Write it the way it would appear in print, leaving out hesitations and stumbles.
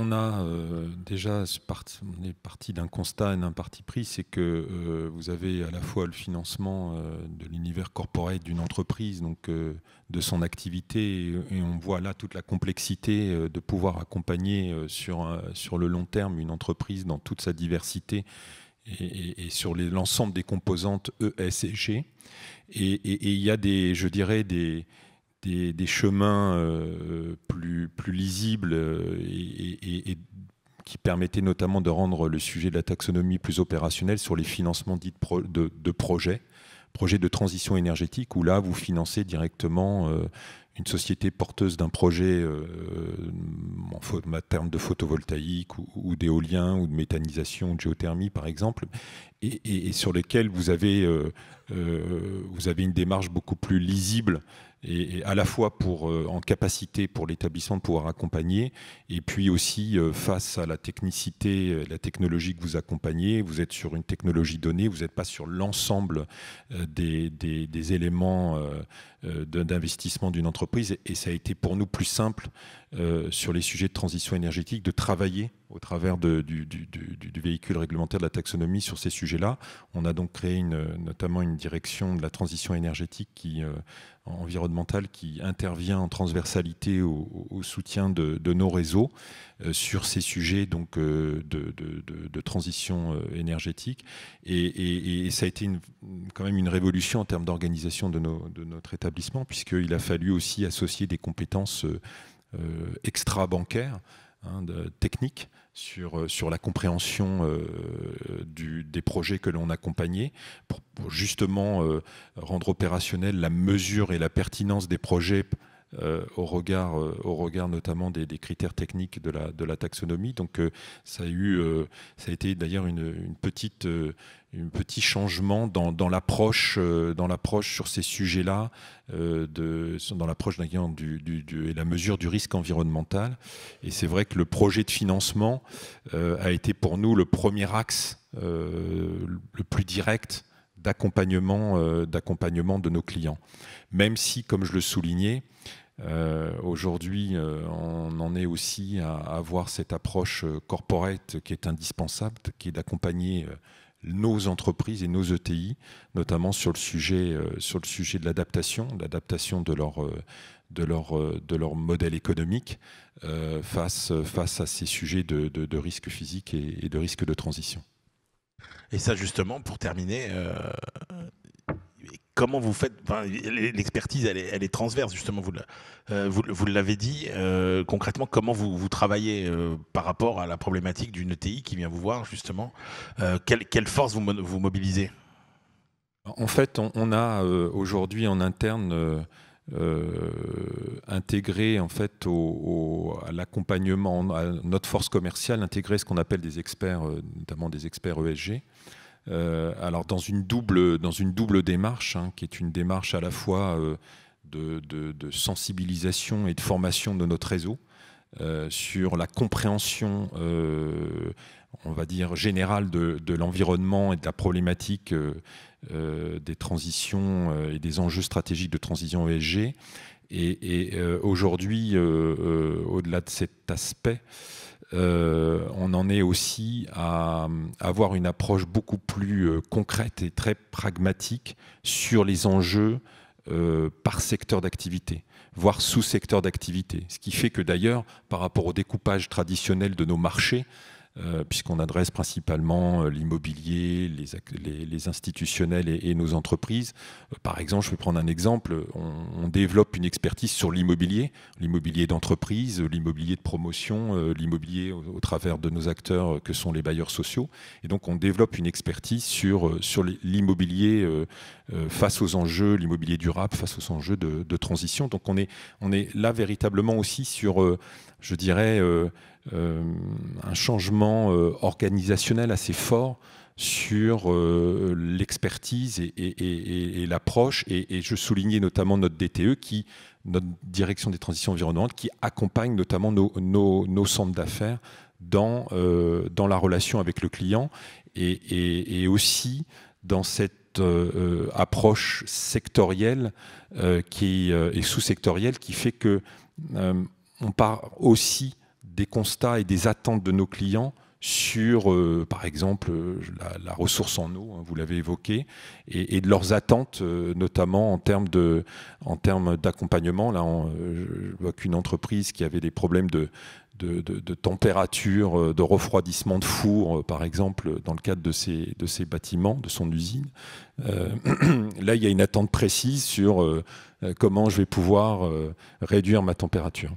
on a déjà on est parti d'un constat et d'un parti pris, c'est que vous avez à la fois le financement de l'univers corporate d'une entreprise, donc de son activité, et on voit là toute la complexité de pouvoir accompagner sur le long terme une entreprise dans toute sa diversité et sur l'ensemble des composantes E, S et G. Et il y a je dirais, des chemins plus lisibles et qui permettaient notamment de rendre le sujet de la taxonomie plus opérationnel sur les financements dits de projets de transition énergétique, où là, vous financez directement une société porteuse d'un projet en termes de photovoltaïque ou d'éolien ou de méthanisation ou de géothermie, par exemple, et sur lesquels vous avez une démarche beaucoup plus lisible et à la fois en capacité pour l'établissement de pouvoir accompagner, et puis aussi face à la technicité, la technologie que vous accompagnez, vous êtes sur une technologie donnée, vous n'êtes pas sur l'ensemble des éléments d'investissement d'une entreprise, et ça a été pour nous plus simple sur les sujets de transition énergétique de travailler au travers du véhicule réglementaire de la taxonomie sur ces sujets-là. On a donc créé notamment une direction de la transition énergétique environnementale qui intervient en transversalité au soutien de nos réseaux sur ces sujets donc, de transition énergétique. Et ça a été quand même une révolution en termes d'organisation de notre établissement, puisqu'il a fallu aussi associer des compétences extra-bancaires, techniques, sur la compréhension des projets que l'on accompagnait, pour justement rendre opérationnelle la mesure et la pertinence des projets au regard notamment des critères techniques de la taxonomie. Donc ça a été d'ailleurs un petit changement dans l'approche sur ces sujets-là, dans l'approche et la mesure du risque environnemental. Et c'est vrai que le projet de financement a été pour nous le premier axe le plus direct d'accompagnement de nos clients. Même si, comme je le soulignais, aujourd'hui, on en est aussi à avoir cette approche corporate qui est indispensable, qui est d'accompagner nos entreprises et nos ETI, notamment sur le sujet de l'adaptation de leur modèle économique face à ces sujets de risques physiques et de risques de transition. Et ça, justement, pour terminer, comment vous faites, l'expertise, elle est transverse, justement, vous l'avez dit. Concrètement, comment vous travaillez par rapport à la problématique d'une ETI qui vient vous voir, justement, quelle force vous mobilisez? En fait, on a aujourd'hui en interne intégré en fait à l'accompagnement, à notre force commerciale, intégré ce qu'on appelle des experts, notamment des experts ESG. Alors dans une double démarche, qui est une démarche à la fois de sensibilisation et de formation de notre réseau sur la compréhension, on va dire, générale de l'environnement et de la problématique des transitions et des enjeux stratégiques de transition ESG. Et aujourd'hui, au-delà de cet aspect, on en est aussi à avoir une approche beaucoup plus concrète et très pragmatique sur les enjeux par secteur d'activité, voire sous-secteur d'activité. Ce qui fait que d'ailleurs, par rapport au découpage traditionnel de nos marchés, puisqu'on adresse principalement l'immobilier, les institutionnels et nos entreprises. Par exemple, je vais prendre un exemple, on développe une expertise sur l'immobilier d'entreprise, l'immobilier de promotion, l'immobilier au travers de nos acteurs que sont les bailleurs sociaux. Et donc on développe une expertise sur l'immobilier face aux enjeux, l'immobilier durable face aux enjeux de transition. Donc on est là véritablement aussi sur, je dirais, un changement organisationnel assez fort sur l'expertise et l'approche. Et je soulignais notamment notre DTE, notre direction des transitions environnementales, qui accompagne notamment nos centres d'affaires dans la relation avec le client et aussi dans cette approche sectorielle et sous-sectorielle qui fait que on part aussi des constats et des attentes de nos clients sur, par exemple, la ressource en eau, hein, vous l'avez évoqué, et de leurs attentes, notamment en termes d'accompagnement. Là, je vois qu'une entreprise qui avait des problèmes de température, de refroidissement de four, par exemple, dans le cadre de ces bâtiments, de son usine. Là, il y a une attente précise sur comment je vais pouvoir réduire ma température.